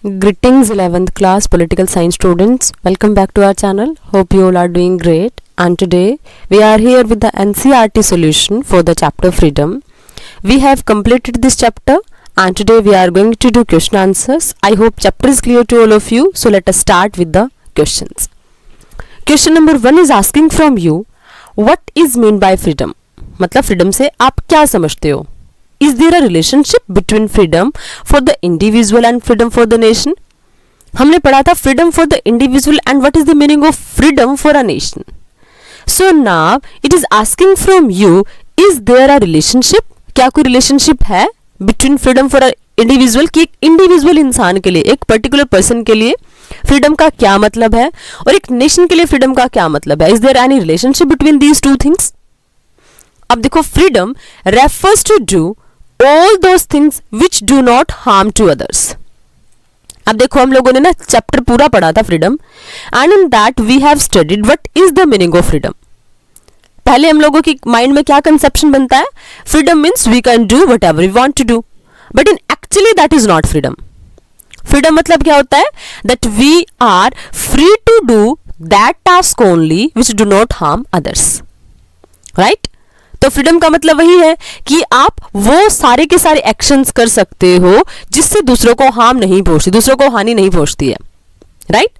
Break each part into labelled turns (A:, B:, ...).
A: Greetings 11th class political science students. Welcome back to our channel. Hope you all are doing great. And today we are here with the NCERT solution for the chapter freedom. We have completed this chapter and today we are going to do question answers. I hope chapter is clear to all of you. So let us start with the questions. Question number 1 is asking from you, what is mean by freedom? मतलब freedom से आप क्या समझते हो? Is there a relationship between freedom for the individual and freedom for the nation? हमने पढ़ा था freedom for the individual and what is the meaning of freedom for a nation. So now it is asking from you, is there a relationship? क्या कोई relationship है between freedom for a individual कि एक individual इंसान के लिए, एक particular person के लिए freedom का क्या मतलब है और एक nation के लिए freedom का क्या मतलब है? Is there any relationship between these two things? अब देखो freedom refers to do all those things which do not harm to others. अब देखो हम लोगों ने ना चैप्टर पूरा पढ़ा था freedom and in that we have studied what is the meaning of freedom. पहले हम लोगों की माइंड में क्या कंसेप्शन बनता है? Freedom means we can do whatever we want to do, but in actually that is not freedom. Freedom मतलब क्या होता है? That we are free to do that task only which do not harm others. Right? तो freedom का मतलब वही है कि आप वो सारे के सारे एक्शंस कर सकते हो जिससे दूसरों को हार्म नहीं पहुंचती, दूसरों को हानि नहीं पहुंचती है. Right?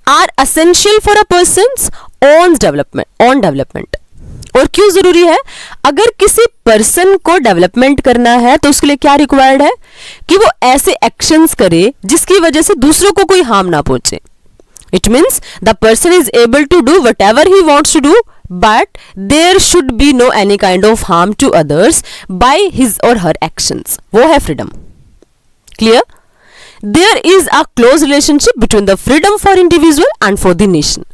A: Are essential for a person's own development. और क्यों जरूरी है? अगर किसी पर्सन को डेवलपमेंट करना है तो उसके लिए क्या रिक्वायर्ड है? कि वो ऐसे एक्शंस करे जिसकी वजह से दूसरों को कोई हार्म ना पहुंचे. It means the person is able to do whatever he wants to do, but there should be no any kind of harm to others by his or her actions. वो है freedom. Clear? There is a close relationship between the freedom for individual and for the nation.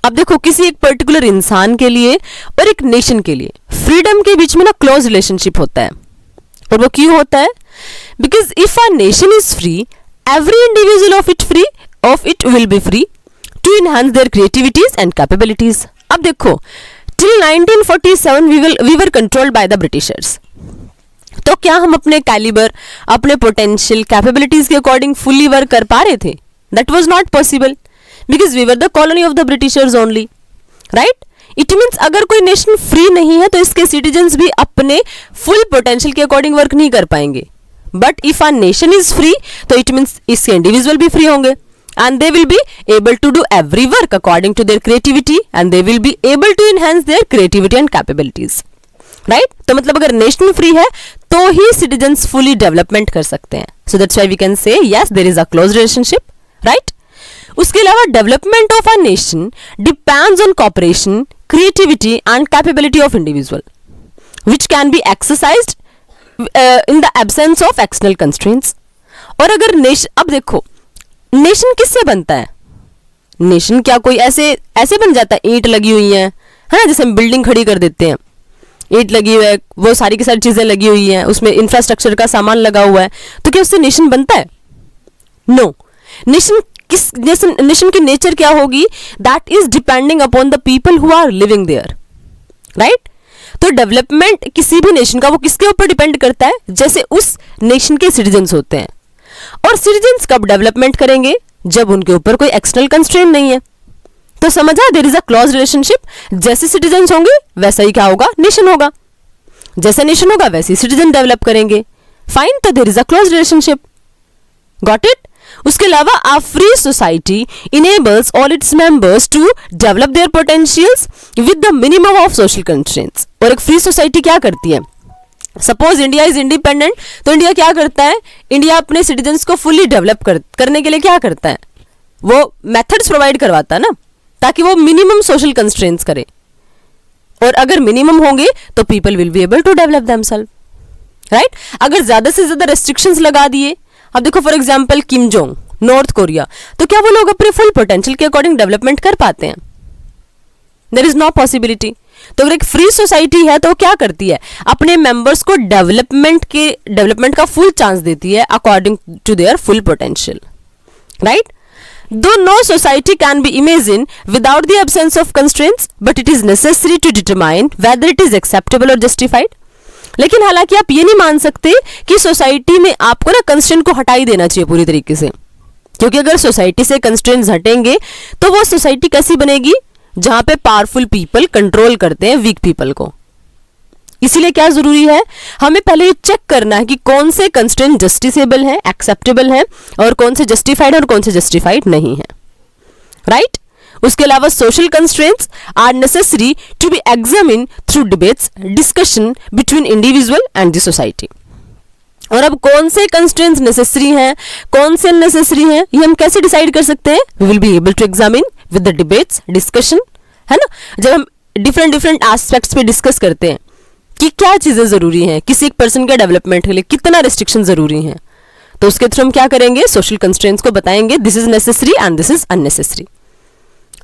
A: अब देखो किसी एक particular इंसान के लिए और एक नेशन के लिए फ्रीडम के बीच में ना क्लोज रिलेशनशिप होता है. और वो क्यों होता है? Because if a nation is free, every individual of it will be free to enhance their creativities and capabilities. अब देखो till 1947 we were controlled by the Britishers. तो क्या हम अपने कैलिबर, अपने पोटेंशियल कैपेबिलिटीज के अकॉर्डिंग फुल्ली वर्क कर पा रहे थे? That was not possible because we were the colony of the Britishers only. Right? It means अगर कोई नेशन फ्री नहीं है तो इसके सिटीजन्स भी अपने फुल पोटेंशियल के अकॉर्डिंग वर्क नहीं कर पाएंगे. But if a nation is free तो इट मीन्स इसके इंडिविजुअल भी फ्री होंगे and they will be able to do every work according to their creativity and they will be able to enhance their creativity and capabilities. Right? तो मतलब अगर nation free है तो ही citizens fully development कर सकते हैं. So that's why we can say yes there is a close relationship. Right? उसके अलावा development of a nation depends on cooperation, creativity and capability of individual which can be exercised in the absence of external constraints. और अगर nation, अब देखो nation किससे बनता है? Nation क्या कोई ऐसे बन जाता है? ईंट लगी हुई है ना, जैसे हम बिल्डिंग खड़ी कर देते हैं, ईंट लगी हुई है, वो सारी की सारी चीजें लगी हुई हैं, उसमें इंफ्रास्ट्रक्चर का सामान लगा हुआ है, तो क्या उससे नेशन बनता है? नो. नेशन की नेचर क्या होगी? That is depending upon the people who are living there. Right? तो डेवलपमेंट किसी भी नेशन का वो किसके ऊपर डिपेंड करता है? जैसे उस नेशन के सिटीजन्स होते हैं. और सिटीजन्स कब डेवलपमेंट करेंगे? जब उनके ऊपर कोई एक्सटर्नल कंस्ट्रेंट नहीं है. तो समझा? There is a close relationship. जैसे सिटीजन्स होंगे वैसा ही क्या होगा? नेशन होगा. जैसा नेशन होगा वैसे ही सिटीजन डेवलप करेंगे. फाइन. तो there is a close relationship. Got it? उसके अलावा a free society enables all its members to develop their potentials with the minimum of social constraints. और एक फ्री सोसाइटी क्या करती है? सपोज इंडिया इज इंडिपेंडेंट, तो India क्या करता है? इंडिया अपने सिटीजन्स को फुल्ली डेवलप करने के लिए क्या करता है? वो मेथड्स प्रोवाइड करवाता है ना, ताकि वो मिनिमम सोशल कंस्ट्रेंट्स करे. और अगर मिनिमम होंगे तो people will be able to develop themselves. Right? अगर ज्यादा से ज्यादा रेस्ट्रिक्शंस लगा दिए, अब देखो for example Kim Jong, North Korea, तो क्या वो लोग अपने फुल पोटेंशियल के अकॉर्डिंग डेवलपमेंट कर पाते हैं? There is no possibility. तो अगर एक फ्री सोसाइटी है तो क्या करती है? अपने मेंबर्स को डेवलपमेंट का फुल चांस देती है according to their full potential. Right? Though no society can be imagined without the absence of constraints, but it is necessary to determine whether it is acceptable or justified. लेकिन हालांकि आप ये नहीं मान सकते कि सोसाइटी में आपको ना कंस्ट्रेंट को हटा ही देना चाहिए पूरी तरीके से, क्योंकि अगर सोसाइटी से कंस्ट्रेंट्स हटेंगे तो वो सोसाइटी कैसी बनेगी, जहां पे पावरफुल पीपल कंट्रोल करते हैं वीक पीपल को। इसीलिए क्या जरूरी है, हमें पहले ये चेक करना है कि कौन से कंस्ट्रेंट जस्टिसेबल हैं, एक्सेप्टेबल हैं, और कौन से जस्टिफाइड और कौन से जस्टिफाइड नहीं है, राइट। उसके अलावा social constraints are necessary to be examine through debates, discussion between individual and the society. और अब कौन से कंस्ट्रेंट्स नेसेसरी हैं, कौन से अननेसेसरी हैं, ये हम कैसे डिसाइड कर सकते हैं? We will be able to examine with the debates, discussion, है ना। जब हम डिफरेंट डिफरेंट एस्पेक्ट्स पे डिस्कस करते हैं कि क्या चीजें जरूरी हैं, किसी एक पर्सन के डेवलपमेंट के लिए कितना रिस्ट्रिक्शन जरूरी है, तो उसके थ्रू हम क्या करेंगे, सोशल कंस्ट्रेंट्स को बताएंगे, this is necessary and this is unnecessary.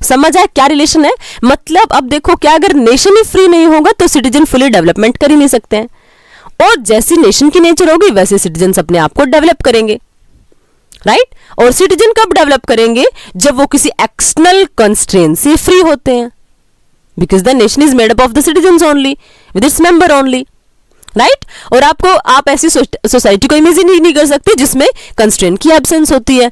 A: समझ आया क्या रिलेशन है? मतलब अब देखो, क्या अगर नेशन ही फ्री नहीं होगा तो सिटीजन फुली डेवलपमेंट कर ही नहीं सकते हैं, और जैसी नेशन की नेचर होगी वैसे सिटीजन अपने आप को डेवलप करेंगे, राइट। और सिटीजन कब डेवलप करेंगे, जब वो किसी एक्सटर्नल कंस्ट्रेंट से फ्री होते हैं, because the nation is made up of the citizen only with its member only, right. और आप ऐसी सोसाइटी को इमेजिन ही नहीं कर सकते जिसमें कंस्ट्रेंट की एब्सेंस होती है।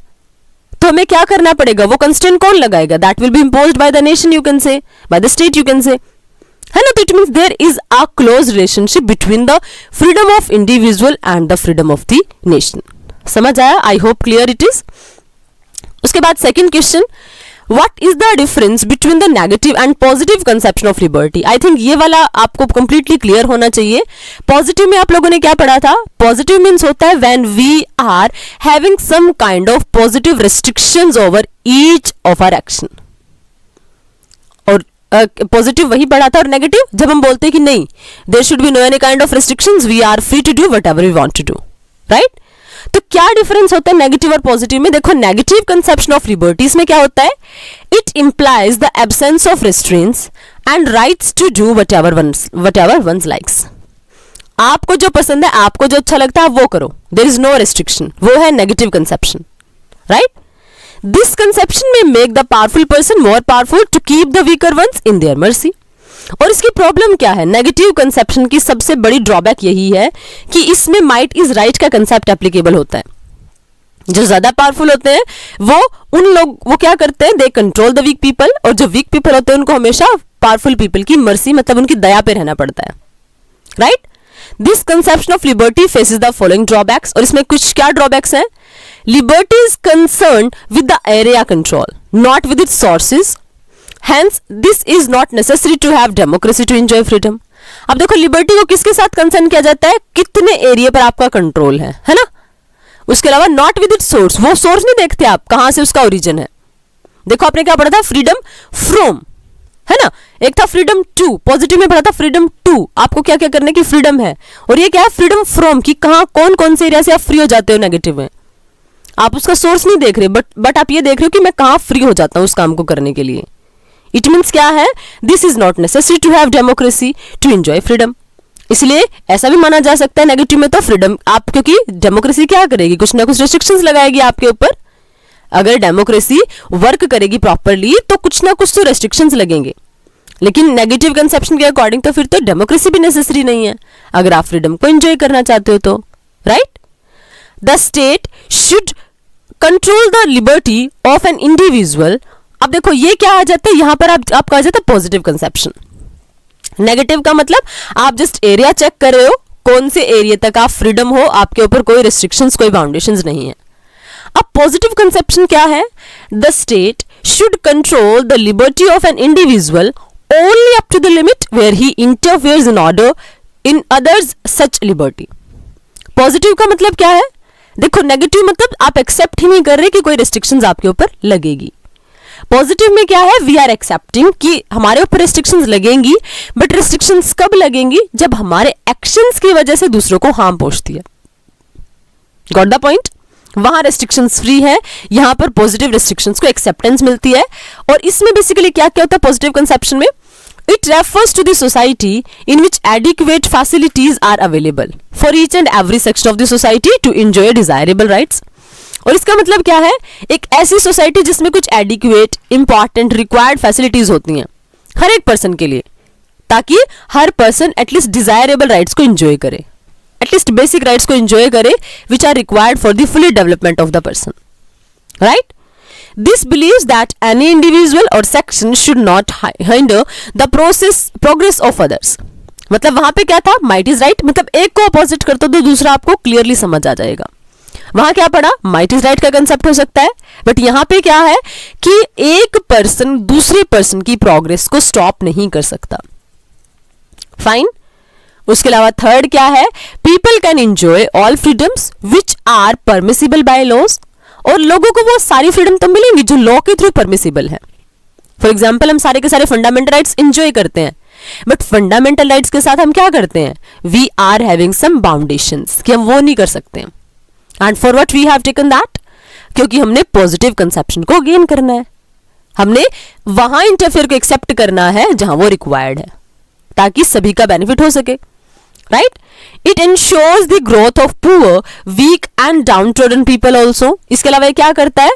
A: तो हमें क्या करना पड़ेगा, वो कंस्ट्रेंट कौन लगाएगा, that will be imposed by the nation, you can say, by the state, you can say, है ना। तो it means there is a close relationship between the freedom of individual and the freedom of the nation. समझ आया? I hope clear it is. उसके बाद second question, what is the difference between the negative and positive conception of liberty. I think ये वाला आपको completely clear होना चाहिए। Positive में आप लोगों ने क्या पढ़ा था, पॉजिटिव मीन्स होता है when we are having some kind of positive restrictions over each of our action. और पॉजिटिव वही पढ़ा था, और नेगेटिव जब हम बोलते हैं कि नहीं, there should be no any kind of restrictions, we are free to do whatever we want to do, right. तो क्या डिफरेंस होता है नेगेटिव और पॉजिटिव में? देखो, नेगेटिव कंसेप्शन ऑफ लिबर्टी, इसमें क्या होता है, it implies the absence of restraints and rights to do whatever one's likes. आपको जो पसंद है, आपको जो अच्छा लगता है वो करो, देयर इज नो रिस्ट्रिक्शन, वो है negative conception, right. This conception में make the powerful person more powerful to keep the weaker ones in their mercy. और इसकी प्रॉब्लम क्या है, नेगेटिव कंसेप्शन की सबसे बड़ी ड्रॉबैक यही है कि इसमें माइट इज राइट का कंसेप्ट एप्लीकेबल होता है। जो ज्यादा पावरफुल होते हैं वो क्या करते हैं, they control the weak people, और जो वीक पीपल होते हैं उनको हमेशा पावरफुल पीपल की मर्सी, मतलब उनकी दया पे रहना पड़ता है, right. This conception of liberty faces the following drawbacks, और इसमें कुछ क्या ड्रॉबैक्स हैं। Liberty is concern with the area control, not with its sources, Hence, this is not necessary to have democracy to enjoy freedom. अब देखो, liberty को किसके साथ कंसर्न किया जाता है, कितने एरिया पर आपका कंट्रोल है ना। उसके अलावा नॉट विद इट सोर्स, वो सोर्स नहीं देखते आप कहां से उसका ओरिजिन है। देखो, आपने क्या पढ़ा था, फ्रीडम फ्रॉम, है ना। एक था फ्रीडम टू, पॉजिटिव में पढ़ा था फ्रीडम टू, आपको क्या क्या करने की फ्रीडम है, और ये क्या है, फ्रीडम फ्रॉम, कि कहां कौन कौन से एरिया से आप फ्री हो जाते हो। नेगेटिव में आप उसका सोर्स नहीं देख रहे, बट आप ये देख रहे हो कि मैं कहां फ्री हो जाता हूं उस काम को करने के लिए। इट मीन्स क्या है, this is not necessary to have democracy to enjoy freedom. इसलिए ऐसा भी माना जा सकता है नेगेटिव में तो फ्रीडम आप, क्योंकि डेमोक्रेसी क्या करेगी, कुछ ना कुछ रिस्ट्रिक्शंस लगाएगी आपके ऊपर। अगर डेमोक्रेसी वर्क करेगी प्रॉपरली तो कुछ ना कुछ तो रेस्ट्रिक्शंस लगेंगे, लेकिन नेगेटिव कंसेप्शन के अकॉर्डिंग तो फिर तो डेमोक्रेसी भी नेसेसरी नहीं है अगर आप फ्रीडम को एंजॉय करना चाहते हो तो, right. The state should control the liberty of an individual. अब देखो, ये क्या आ जाता है, यहां पर आपका आ जाता है पॉजिटिव कंसेप्शन। नेगेटिव का मतलब आप जस्ट एरिया चेक कर रहे हो, कौन से एरिया तक आप फ्रीडम हो, आपके ऊपर कोई रिस्ट्रिक्शंस, कोई बाउंडेशंस नहीं है। अब पॉजिटिव कंसेप्शन क्या है, the state should control the liberty of an individual only up to the limit where he interferes in order in others such liberty. Positive का मतलब क्या है, देखो, नेगेटिव मतलब आप एक्सेप्ट ही नहीं कर रहे कि कोई रिस्ट्रिक्शंस आपके ऊपर लगेगी। पॉजिटिव में क्या है, वी आर एक्सेप्टिंग कि हमारे ऊपर रिस्ट्रिक्शंस लगेंगी, बट रिस्ट्रिक्शंस कब लगेंगी, जब हमारे एक्शंस की वजह से दूसरों को हार्म पहुंचती है। Got the point. वहां रिस्ट्रिक्शंस फ्री है, यहां पर पॉजिटिव रिस्ट्रिक्शंस को एक्सेप्टेंस मिलती है। और इसमें बेसिकली क्या क्या होता है पॉजिटिव कंसेप्शन में, it refers to the society in which adequate facilities are available for each and every section of the society to enjoy desirable rights. और इसका मतलब क्या है, एक ऐसी सोसाइटी जिसमें कुछ एडिक्वेट, इंपॉर्टेंट, रिक्वायर्ड फैसिलिटीज होती हैं हर एक पर्सन के लिए, ताकि हर पर्सन एटलीस्ट डिजायरेबल राइट्स को एंजॉय करे, एटलीस्ट बेसिक राइट्स को एंजॉय करे which are required for the fully development of the person, right. This believes that any individual or section should not hinder the progress of others. मतलब वहां पे क्या था, might is right, मतलब एक को अपोजिट करते तो दूसरा आपको क्लियरली समझ आ जाएगा. वहां क्या पढ़ा, might is right का कंसेप्ट हो सकता है, बट यहां पे क्या है कि एक पर्सन दूसरे पर्सन की प्रोग्रेस को स्टॉप नहीं कर सकता. फाइन. उसके अलावा थर्ड क्या है, people can enjoy all freedoms which are permissible by laws. और लोगों को वो सारी फ्रीडम तो मिलेंगी जो लॉ के थ्रू परमिसिबल है. फॉर एग्जाम्पल हम सारे के सारे फंडामेंटल राइट्स एंजॉय करते हैं, बट फंडामेंटल राइट्स के साथ हम क्या करते हैं, we are having some boundations कि हम वो नहीं कर सकते. And for what we have taken that, क्योंकि हमने पॉजिटिव कंसेप्शन को गेन करना है, हमने वहां इंटरफेयर को एक्सेप्ट करना है जहां वो रिक्वायर्ड है ताकि सभी का बेनिफिट हो सके, right. It ensures the growth of poor, weak and downtrodden people also. इसके अलावा क्या करता है,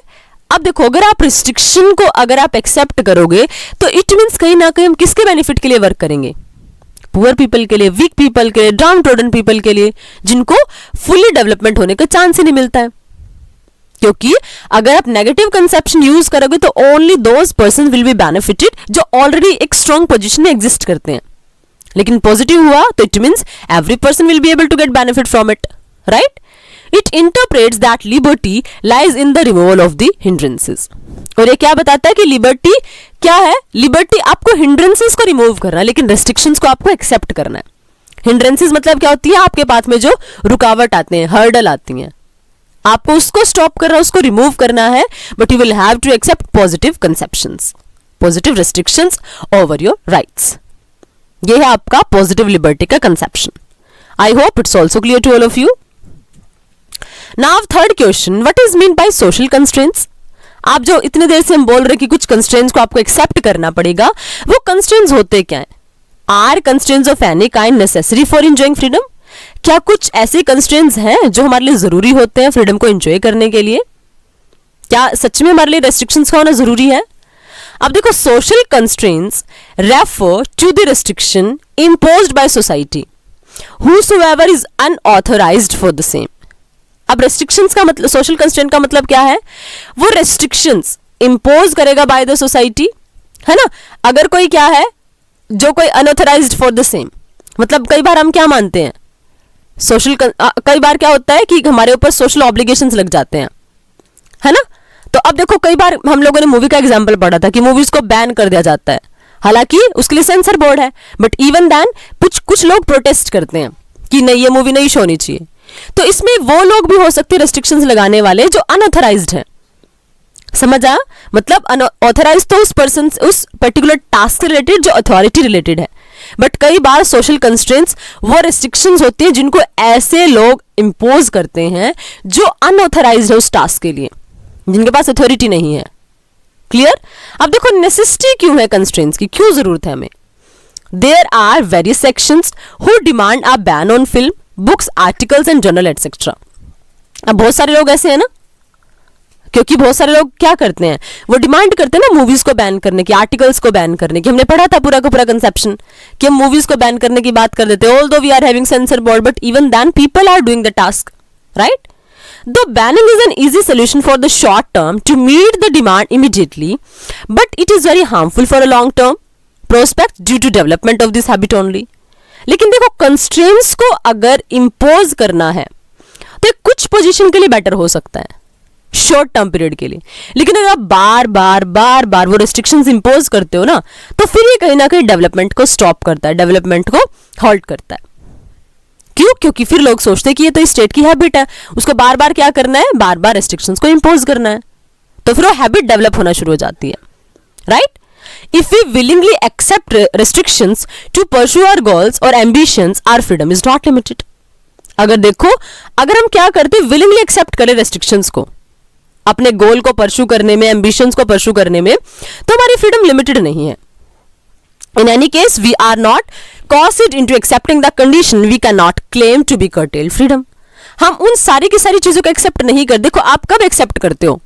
A: अब देखो अगर आप रिस्ट्रिक्शन को अगर आप एक्सेप्ट करोगे तो इट मीन्स कहीं ना कहीं हम किसके बेनिफिट के लिए वर्क करेंगे, पुअर पीपल के लिए, वीक पीपल के लिए, डाउनट्रोडन पीपल के लिए, जिनको फुली डेवलपमेंट होने का चांस ही नहीं मिलता है. क्योंकि अगर आप नेगेटिव कंसेप्शन यूज करोगे तो only those person will be benefited जो ऑलरेडी एक स्ट्रॉन्ग पोजिशन में एग्जिस्ट करते हैं. लेकिन पॉजिटिव हुआ तो it means every person will be able to get benefit from it, right. It interprets that liberty lies in the removal of the hindrances. और ये क्या बताता है कि लिबर्टी क्या है, लिबर्टी आपको हिंड्रेंसेस को रिमूव करना है, लेकिन रेस्ट्रिक्शंस को आपको एक्सेप्ट करना है. हिंड्रेंसेस मतलब क्या होती है, आपके पाथ में जो रुकावट आते हैं, हर्डल आती हैं, आपको उसको स्टॉप करना है, उसको रिमूव करना है, but you will have to accept positive conceptions, positive restrictions over your rights. ये है आपका पॉजिटिव लिबर्टी का conception. I hope it's also clear to all of you. Now third question, what is mean by social constraints. आप जो इतनी देर से हम बोल रहे कि कुछ कंस्ट्रेंट्स को आपको एक्सेप्ट करना पड़ेगा, वो कंस्ट्रेंट्स होते क्या है. Are constraints of any kind necessary for enjoying freedom. क्या कुछ ऐसे कंस्ट्रेंट्स हैं जो हमारे लिए जरूरी होते हैं फ्रीडम को एंजॉय करने के लिए. क्या सच में हमारे लिए रेस्ट्रिक्शंस का होना जरूरी है. अब देखो, social constraints refer to the restriction imposed by society whosoever is unauthorized for the same. अब रेस्ट्रिक्शंस का मतलब, सोशल कंस्ट्रेंट का मतलब क्या है, वो रेस्ट्रिक्शंस इम्पोज करेगा बाय द सोसाइटी, है ना. अगर कोई क्या है जो कोई अनऑथराइज्ड फॉर द सेम, मतलब कई बार हम क्या मानते हैं, सोशल कई बार क्या होता है कि हमारे ऊपर सोशल ऑब्लिगेशंस लग जाते हैं, है ना. तो अब देखो कई बार हम लोगों ने मूवी का एग्जांपल पढ़ा था कि मूवीज को बैन कर दिया जाता है, हालांकि उसके लिए सेंसर बोर्ड है, बट इवन देन कुछ लोग प्रोटेस्ट करते हैं कि नहीं ये मूवी नहीं शो होनी चाहिए. तो इसमें वो लोग भी हो सकते हैं रेस्ट्रिक्शंस लगाने वाले जो अनऑथराइज्ड हैं. समझा, मतलब अनऑथराइज्ड तो उस पर्सन, उस पर्टिकुलर टास्क से रिलेटेड जो अथॉरिटी रिलेटेड है, बट कई बार सोशल कंस्ट्रेंट्स वो रेस्ट्रिक्शंस होती है जिनको ऐसे लोग इंपोज करते हैं जो अनऑथराइज्ड है उस टास्क के लिए, जिनके पास अथॉरिटी नहीं है. क्लियर. अब देखो नेसेसिटी क्यों है कंस्ट्रेंट्स की, क्यों जरूरत है हमें. There are various sections who demand a ban on film, books, articles and journal etcetera. अब बहुत सारे लोग ऐसे हैं ना, क्योंकि बहुत सारे लोग क्या करते हैं, वो डिमांड करते हैं ना मूवीज को बैन करने की, आर्टिकल्स को बैन करने की. हमने पढ़ा था पूरा का पूरा कंसेप्शन कि हम मूवीज को बैन करने की बात कर देते हैं, although we are having censor board, but even then people are doing the task, right. Though banning is an easy solution for the short term to meet the demand immediately, but it is very harmful for a long term prospect due to development of this habit only. लेकिन देखो constraints को अगर impose करना है तो कुछ position के लिए बेटर हो सकता है शॉर्ट टर्म पीरियड के लिए, लेकिन अगर आप बार बार वो रिस्ट्रिक्शंस इंपोज करते हो ना, तो फिर ये कहीं ना कहीं डेवलपमेंट को स्टॉप करता है, डेवलपमेंट को हॉल्ट करता है. क्यों, क्योंकि फिर लोग सोचते हैं कि ये तो स्टेट की हैबिट है, उसको बार बार क्या करना है, बार बार रेस्ट्रिक्शंस को इंपोज करना है, तो फिर वो हैबिट डेवलप होना शुरू हो जाती है, right. If we willingly accept restrictions to pursue our goals और ambitions, our freedom is not limited. अगर देखो, अगर हम क्या करते, विलिंगली एक्सेप्ट करें रेस्ट्रिक्शंस को अपने गोल को परस्यू करने में, एम्बिशंस को परस्यू करने में, तो हमारी फ्रीडम लिमिटेड नहीं है. In any case, we are not coerced into accepting the condition. We cannot claim to be curtailed freedom. हम उन सारी की सारी चीजों को एक्सेप्ट नहीं कर. देखो आप कब एक्सेप्ट करते हो,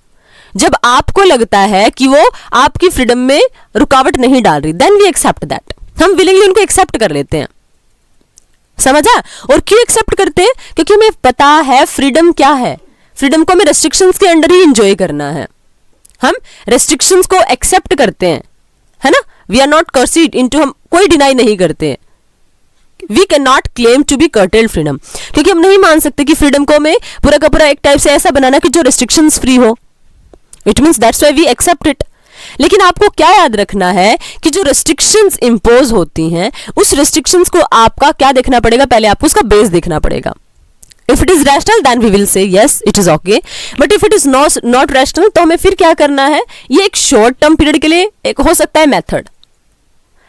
A: जब आपको लगता है कि वो आपकी फ्रीडम में रुकावट नहीं डाल रही, देन वी एक्सेप्ट दैट. हम विलिंगली उनको एक्सेप्ट कर लेते हैं। समझा? और क्यों एक्सेप्ट करते हैं? क्योंकि हमें पता है फ्रीडम क्या है। फ्रीडम को हमें रेस्ट्रिक्शंस के अंडर ही एंजॉय करना है। हम रेस्ट्रिक्शंस को एक्सेप्ट करते हैं, है ना। We are not coerced into, हम कोई डिनाई नहीं करते हैं। We can not claim to be curtailed freedom, क्योंकि हम नहीं मान सकते कि फ्रीडम को हमें पूरा का पूरा एक टाइप से ऐसा बनाना कि जो रेस्ट्रिक्शंस फ्री हो। It means that's why we accept it. लेकिन आपको क्या याद रखना है कि जो रेस्ट्रिक्शंस इंपोज होती हैं, उस रेस्ट्रिक्शंस को आपका क्या देखना पड़ेगा? पहले आपको उसका बेस देखना पड़ेगा। If it is rational then we will say yes it is okay, but if it is not rational तो हमें फिर क्या करना है? ये एक शॉर्ट टर्म पीरियड के लिए एक हो सकता है मेथड,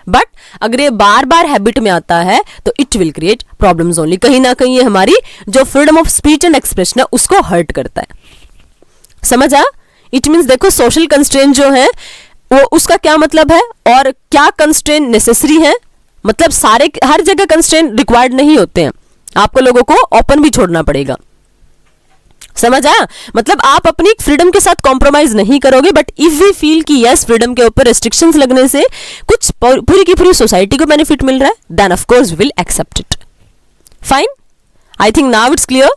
A: बट अगर ये बार बार हैबिट में आता है तो it will create problems only. कहीं ना कहीं ये हमारी जो freedom of speech and expression है उसको हर्ट करता है। समझ आ? इट मीन्स देखो सोशल कंस्ट्रेंट जो है वो उसका क्या मतलब है और क्या कंस्ट्रेंट नेसेसरी है। मतलब सारे हर जगह कंस्ट्रेंट रिक्वायर्ड नहीं होते हैं, आपको लोगों को ओपन भी छोड़ना पड़ेगा। समझ आया? मतलब आप अपनी फ्रीडम के साथ कॉम्प्रोमाइज नहीं करोगे, बट इफ वी फील कि यस फ्रीडम के ऊपर रेस्ट्रिक्शंस लगने से कुछ पूरी की पूरी सोसाइटी को बेनिफिट मिल रहा है, then of course will accept it. Fine, I think now it's clear.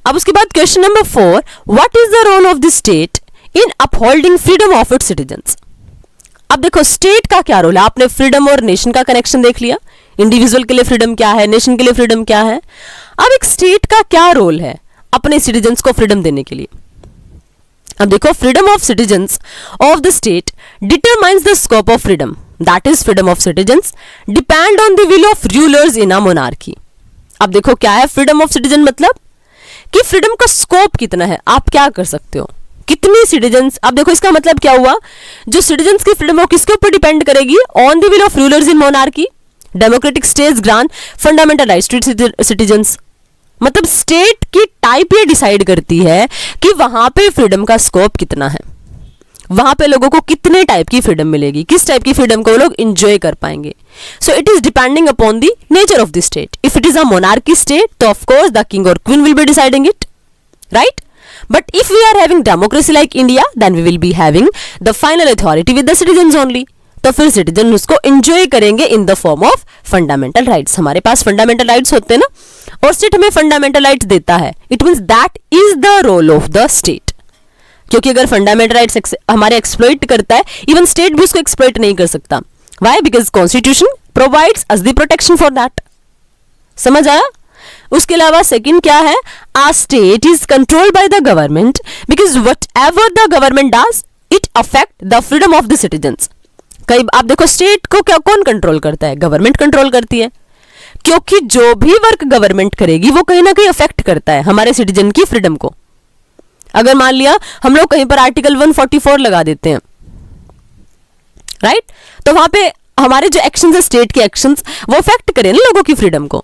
A: अब उसके बाद question number 4, what is the role of the state in upholding freedom of its citizens. अब देखो स्टेट का क्या रोल है। आपने फ्रीडम और नेशन का कनेक्शन देख लिया, इंडिविजुअल के लिए फ्रीडम क्या है, नेशन के लिए फ्रीडम क्या है। अब एक स्टेट का क्या रोल है अपने सिटीजन्स को फ्रीडम देने के लिए। अब देखो freedom of citizens of the state determines the scope of freedom, that is freedom of citizens depend on the will of rulers in a monarchy. अब देखो क्या है फ्रीडम ऑफ सिटीजन, मतलब कि फ्रीडम का स्कोप कितना है, आप क्या कर सकते हो, कितने सिटीजन्स। अब देखो इसका मतलब क्या हुआ, जो सिटीजन्स की फ्रीडम हो किसके ऊपर डिपेंड करेगी? On the will of rulers in monarchy. Democratic states grant fundamental rights to citizens. मतलब स्टेट की टाइप ये डिसाइड करती है कि वहां पे फ्रीडम का स्कोप कितना है, वहां पे लोगों को कितने टाइप की फ्रीडम मिलेगी, किस टाइप की फ्रीडम को वो लोग एंजॉय कर पाएंगे। So it is depending upon the nature of the state. If it is a monarchy state तो ऑफ कोर्स द किंग और queen will be deciding it, right. But if we are having democracy like India then we will be having the final authority with the citizens only. तो फिर citizen उसको enjoy करेंगे in the form of fundamental rights. हमारे पास fundamental rights होते हैं ना, और स्टेट हमें फंडामेंटल राइट्स देता है। It means that is the role of the state. क्योंकि अगर फंडामेंटल राइट्स हमारे एक्सप्लॉइट करता है, इवन स्टेट भी उसको एक्सप्लॉइट नहीं कर सकता। Why? Because constitution provides us the protection for that. समझ आया? उसके अलावा सेकंड क्या है, a state is controlled by the government because whatever the government does it affect the freedom of the citizens. कई आप देखो स्टेट को क्या कौन कंट्रोल करता है? गवर्नमेंट कंट्रोल करती है, क्योंकि जो भी वर्क गवर्नमेंट करेगी वो कहीं ना कहीं अफेक्ट करता है हमारे सिटीजन की फ्रीडम को। अगर मान लिया हम लोग कहीं पर आर्टिकल 144 लगा देते हैं, राइट, तो वहां पे हमारे जो एक्शंस है स्टेट के एक्शंस वो अफेक्ट करें ना लोगों की फ्रीडम को।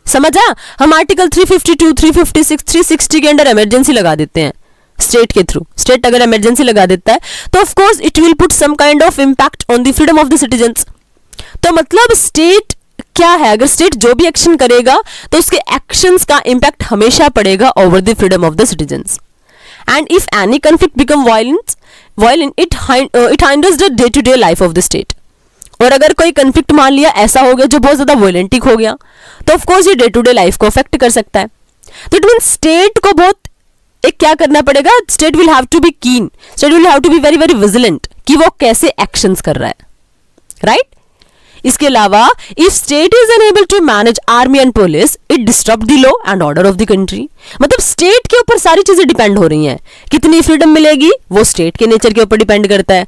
A: समझा? हम आर्टिकल 352, 356, 360 के अंडर इमरजेंसी लगा देते हैं स्टेट के थ्रू। स्टेट अगर इमरजेंसी लगा देता है तो of course it will put some kind of impact on the freedom of the citizens. तो मतलब स्टेट क्या है, अगर स्टेट जो भी एक्शन करेगा तो उसके एक्शंस का इंपैक्ट हमेशा पड़ेगा over the freedom of the citizens. And if any conflict become violent it hinders the day to day life of the state. और अगर कोई कॉन्फ्लिक्ट मान लिया ऐसा हो गया जो बहुत ज्यादा वायलेंटिक हो गया तो ऑफ कोर्स ये डे टू डे लाइफ को अफेक्ट कर सकता है। तो इट मींस स्टेट को बहुत एक क्या करना पड़ेगा, state will have to be keen, state will have to be very very vigilant कि वो कैसे एक्शंस कर रहा है, राइट। इसके अलावा if state is unable to manage army and police it disturb the law and order of the country. मतलब state के ऊपर सारी चीजें डिपेंड हो रही हैं, कितनी फ्रीडम मिलेगी वो स्टेट के नेचर के ऊपर डिपेंड करता है,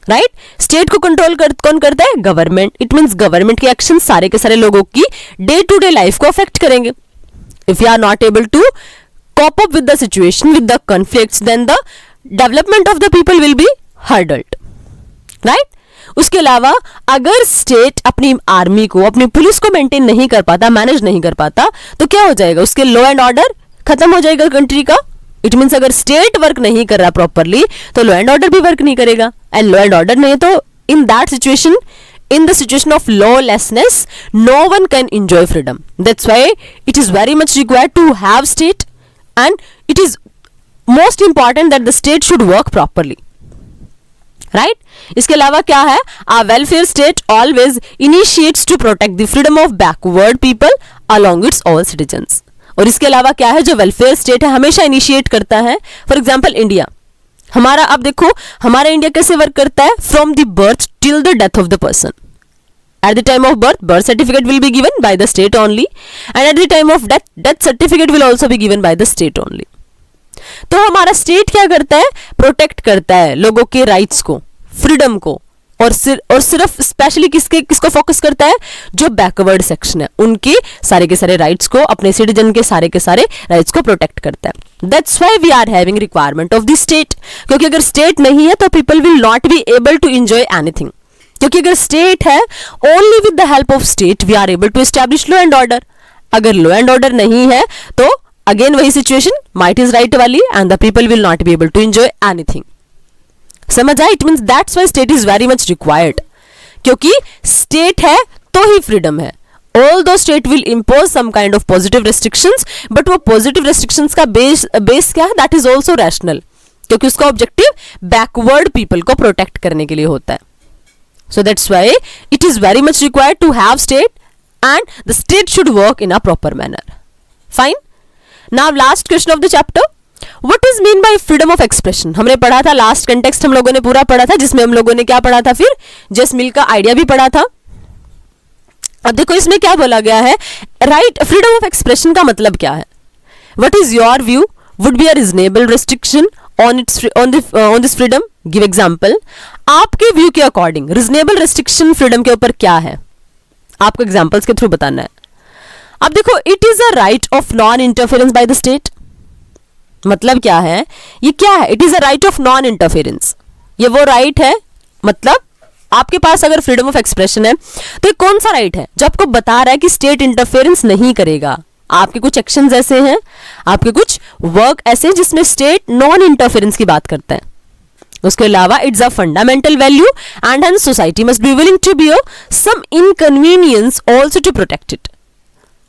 A: राइट। स्टेट को कंट्रोल कौन करता है? गवर्नमेंट। इट मींस गवर्नमेंट के एक्शन सारे के सारे लोगों की डे टू डे लाइफ को अफेक्ट करेंगे। If you are not able to cope up with the situation, with the conflicts, then the development of the people will be hurdled, right? उसके अलावा अगर स्टेट अपनी आर्मी को, अपनी police को maintain नहीं कर पाता, मैनेज नहीं कर पाता, तो क्या हो जाएगा? उसके लॉ एंड ऑर्डर खत्म हो जाएगा कंट्री का। इट मीन्स अगर स्टेट वर्क नहीं कर रहा प्रॉपरली तो लॉ एंड ऑर्डर भी वर्क नहीं करेगा, एंड लॉ एंड ऑर्डर नहीं तो in that situation, in the situation of lawlessness, no one can enjoy freedom. That's why it is very much required to have state, and it is most important that the state should work properly, right इसके अलावा क्या है, uh welfare state always initiates to protect the freedom of backward people along its all citizens. और इसके अलावा क्या है, जो वेलफेयर स्टेट है हमेशा इनिशिएट करता है। फॉर एग्जाम्पल इंडिया, हमारा अब देखो हमारा इंडिया कैसे वर्क करता है, from the birth till the death of the person. At the time of birth certificate will be given by the state only, and at the time of death certificate will also be given by the state only. तो हमारा state क्या करता है, protect करता है लोगों के rights को, फ्रीडम को, और सिर्फ स्पेशली किसको फोकस करता है, जो बैकवर्ड सेक्शन है उनके सारे राइट्स को, अपने सिटीजन के सारे राइट्स को प्रोटेक्ट करता है। That's why we are having requirement of the state, क्योंकि अगर स्टेट नहीं है तो people will not be able to enjoy anything. क्योंकि अगर स्टेट है, only with the help of state we are able to establish law and order. अगर law and order नहीं है तो अगेन वही सिचुएशन, माइट इज राइट वाली, and the people will not be able to enjoy anything. समझ आया? It means that's why state is very much required, क्योंकि state है तो ही फ्रीडम है। Although state will impose some kind of positive restrictions, but वो positive restrictions का base क्या है, that is also rational, क्योंकि उसका ऑब्जेक्टिव बैकवर्ड पीपल को प्रोटेक्ट करने के लिए होता है। So that's why it is very much required to have state, and the state should work in a proper manner. Fine. Now last question of the chapter. What is mean by freedom of expression? हमने पढ़ा था, last context हम लोगों ने पूरा पढ़ा था, जिसमें हम लोगों ने क्या पढ़ा था, फिर जेस मिल का आइडिया भी पढ़ा था। अब देखो इसमें क्या बोला गया है, राइट फ्रीडम ऑफ एक्सप्रेशन का मतलब क्या है, what is your view, would be a reasonable restriction on this freedom, give example. आपके व्यू के अकॉर्डिंग रीजनेबल रेस्ट्रिक्शन फ्रीडम के ऊपर क्या है, आपको एग्जांपल्स के थ्रू बताना है। अब देखो, it is a right of non interference bye the state, मतलब क्या है, ये क्या है, it is a right of non interference, ये वो राइट है, मतलब आपके पास अगर फ्रीडम ऑफ एक्सप्रेशन है तो ये कौन सा राइट है जो आपको बता रहा है कि स्टेट इंटरफेरेंस नहीं करेगा। आपके कुछ एक्शंस ऐसे हैं, आपके कुछ वर्क ऐसे हैं जिसमें स्टेट नॉन इंटरफेरेंस की बात करता है। उसके अलावा it's a fundamental value and hence society must be willing to bear some inconvenience also to protect it.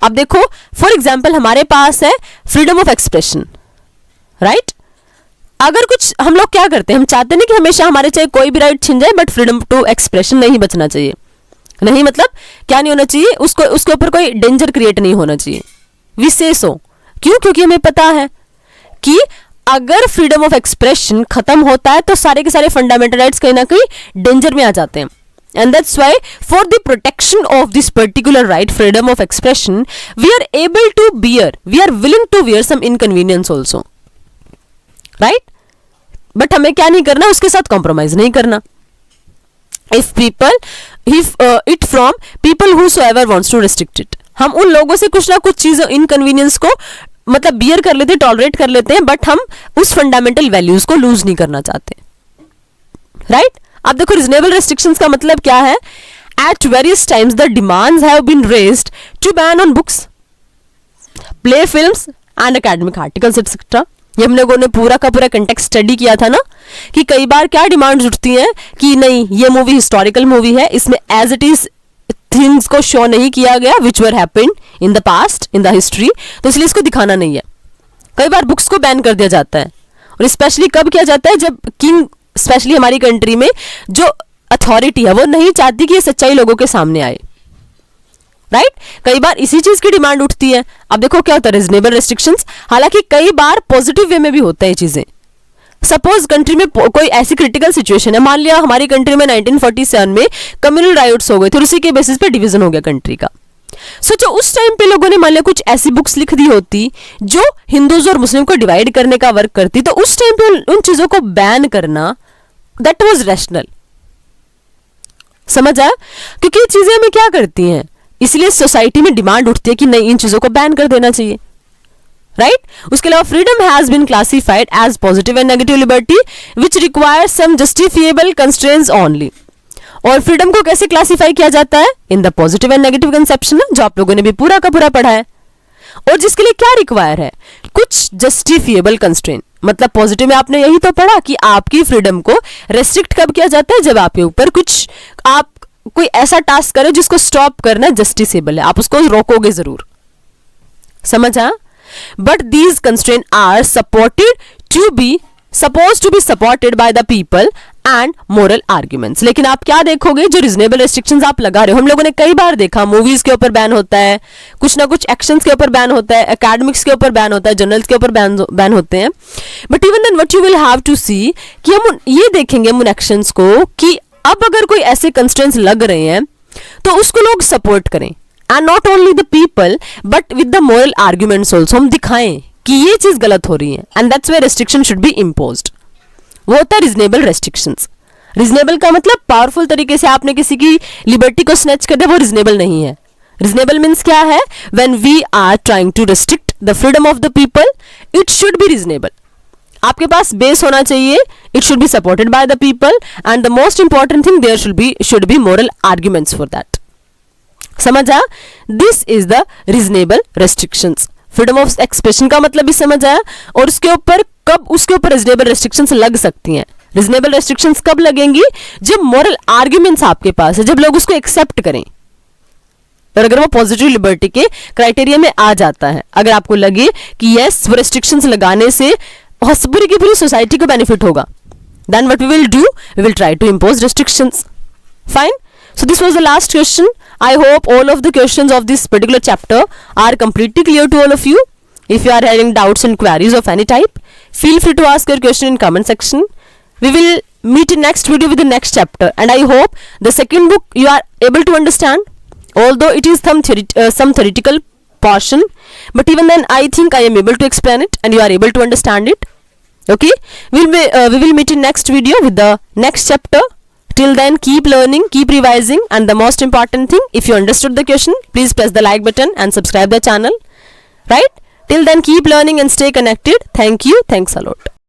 A: अब देखो फॉर एग्जांपल हमारे पास है फ्रीडम ऑफ एक्सप्रेशन, राइट। अगर कुछ हम लोग क्या करते हैं, हम चाहते नहीं कि हमेशा हमारे चाहे कोई भी राइट छिन जाए, बट फ्रीडम टू एक्सप्रेशन नहीं बचना चाहिए। नहीं मतलब क्या नहीं होना चाहिए, उसके ऊपर कोई डेंजर क्रिएट नहीं होना चाहिए। विशेष हो क्यों, क्योंकि हमें पता है कि अगर फ्रीडम ऑफ एक्सप्रेशन खत्म होता है तो सारे के सारे फंडामेंटल राइट्स कहीं ना कहीं डेंजर में आ जाते हैं। And that's why for the protection of this particular right freedom of expression we are able to bear, we are willing to bear some inconvenience also, right. But हमें क्या नहीं करना, उसके साथ कॉम्प्रोमाइज नहीं करना। If it from people whosoever wants to restrict it, हम उन लोगों से कुछ ना कुछ चीजों इनकन्वीनियंस को मतलब बियर कर लेते हैं, टॉलरेट कर लेते हैं, बट हम उस फंडामेंटल वैल्यूज को लूज नहीं करना चाहते, राइट। अब देखो रीजनेबल रेस्ट्रिक्शंस का मतलब क्या है, at various times the demands have been raised to ban on books, play films and academic articles etcetera. ये हम लोगों ने पूरा का पूरा कंटेक्स्ट स्टडी किया था ना, कि कई बार क्या डिमांड्स उठती हैं कि नहीं ये मूवी हिस्टोरिकल मूवी है, इसमें एज इट इज थिंग्स को शो नहीं किया गया which were happened in the past in the history, तो इसलिए इसको दिखाना नहीं है। कई बार बुक्स को बैन कर दिया जाता है, और स्पेशली कब किया जाता है, जब किंग स्पेशली हमारी कंट्री में जो अथॉरिटी है वो नहीं चाहती कि ये सच्चाई लोगों के सामने आए, राइट। कई बार इसी चीज की डिमांड उठती है। अब देखो क्या होता है रीजनेबल रेस्ट्रिक्शंस, हालांकि कई बार पॉजिटिव वे में भी होता है ये चीजें। सपोज कंट्री में कोई ऐसी क्रिटिकल सिचुएशन है, मान लिया हमारी कंट्री में 1947 में कम्युनल राइट्स हो गए थे, उसी के बेसिस पे डिवीजन हो गया कंट्री का। सोचो उस टाइम पे लोगों ने मान लिया कुछ ऐसी बुक्स लिख दी होती जो हिंदूज और मुस्लिम को डिवाइड करने का वर्क करती, तो उस टाइम पे उन चीजों को बैन करना दैट वाज रैशनल। समझ आया? क्योंकि ये चीजें हमें क्या करती हैं, इसलिए सोसाइटी में डिमांड उठती है कि नहीं इन चीजों को बैन कर देना चाहिए, राइट। उसके अलावा freedom has been classified as positive and negative liberty which requires some justifiable constraints only. और फ्रीडम को कैसे क्लासिफाई किया जाता है, in the positive and negative conception, जो आप लोगों ने भी पूरा का पूरा पढ़ा है। और जिसके लिए क्या रिक्वायर है, कुछ जस्टिफिएबल कंस्ट्रेंट, मतलब पॉजिटिव में आपने यही तो पढ़ा कि आपकी फ्रीडम को रेस्ट्रिक्ट कब किया जाता है, जब आपके ऊपर कुछ आप कोई ऐसा टास्क करे जिसको स्टॉप करना जस्टिसेबल है, आप उसको रोकोगे जरूर। समझा? But these constraint are supported to be suppose to be supported by the people and moral arguments. लेकिन आप क्या देखोगे, जो रिजनेबल रेस्ट्रिक्शंस आप लगा रहे हो, हम लोगों ने कई बार देखा, मूवीज के ऊपर बैन होता है, कुछ ना कुछ एक्शंस के ऊपर बैन होता है, एकेडमिक्स के ऊपर बैन होता है, जर्नल्स के ऊपर बैन होते हैं। But even then what you will have to see कि हम ये देखेंगे हम उन एक्शंस को कि अब अगर कोई ऐसे कंस्ट्रेंट्स लग रहे हैं तो उसको लोग सपोर्ट करें, and not only the people but with the moral arguments also, हम दिखाएं कि ये चीज गलत हो रही है, and that's where restriction should be imposed. वो होता है रीजनेबल रेस्ट्रिक्शंस। रीजनेबल का मतलब पावरफुल तरीके से आपने किसी की लिबर्टी को स्नैच कर दिया, वो रीजनेबल नहीं है। रीजनेबल मीन्स क्या है, when we are trying to restrict the freedom of the people, it should be reasonable. आपके पास बेस होना चाहिए, it should be supported by the people, and the most important thing there should be moral arguments for that. समझ आया? This is the reasonable restrictions. Freedom of expression का मतलब भी समझ आया, और उसके ऊपर कब उसके ऊपर रीजनेबल रेस्ट्रिक्शंस लग सकती हैं। रीजनेबल रेस्ट्रिक्शंस कब लगेंगी, जब मोरल आर्ग्यूमेंट्स आपके पास है, जब लोग उसको एक्सेप्ट करें, और अगर वो पॉजिटिव लिबर्टी के क्राइटेरिया में आ जाता है। अगर आपको लगे कि यस वो रेस्ट्रिक्शंस लगाने से पूरी की पूरी सोसाइटी को बेनिफिट होगा, then what we will do, we will try to impose restrictions. Fine. So this was the last question. I hope all of the questions of this particular chapter are completely clear to all of you. If you are having doubts and queries of any type, feel free to ask your question in comment section. We will meet in next video with the next chapter, and I hope the second book you are able to understand, although it is some theoretical portion, but even then I think I am able to explain it and you are able to understand it. Okay, we will meet in next video with the next chapter. Till then, keep learning, keep revising, and the most important thing, if you understood the question, please press the like button and subscribe the channel. Right? Till then, keep learning and stay connected. Thank you. Thanks a lot.